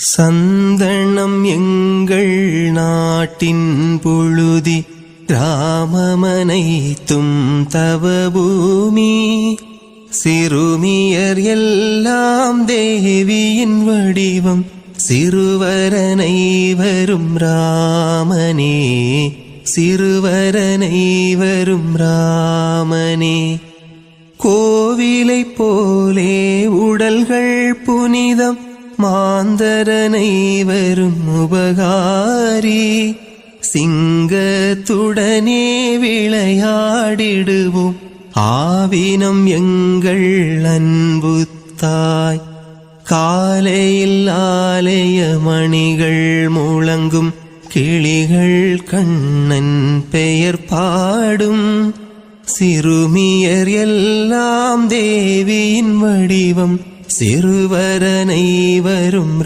சந்தனம் எங்கள் நாட்டின் புழுதி, கிராமமனைத்தும் தவபூமி. சிறுமியர் எல்லாம் தேவியின் வடிவம், சிறுவரனை வரும் ராமனே, சிறுவரனை வரும் ராமனே. கோவிலை போலே உடல்கள் புனிதம், மாந்தரனை வரும் உபகாரி. சிங்கத்துடனே விளையாடிடுவோம், ஆவினம் எங்கள் அன்பு தாய். காலையில் ஆலய மணிகள் முழங்கும், கிளிகள் கண்ணன் பெயர் பாடும். சிறுமியர் எல்லாம் தேவியின் வடிவம், சிறுவரனை வரும்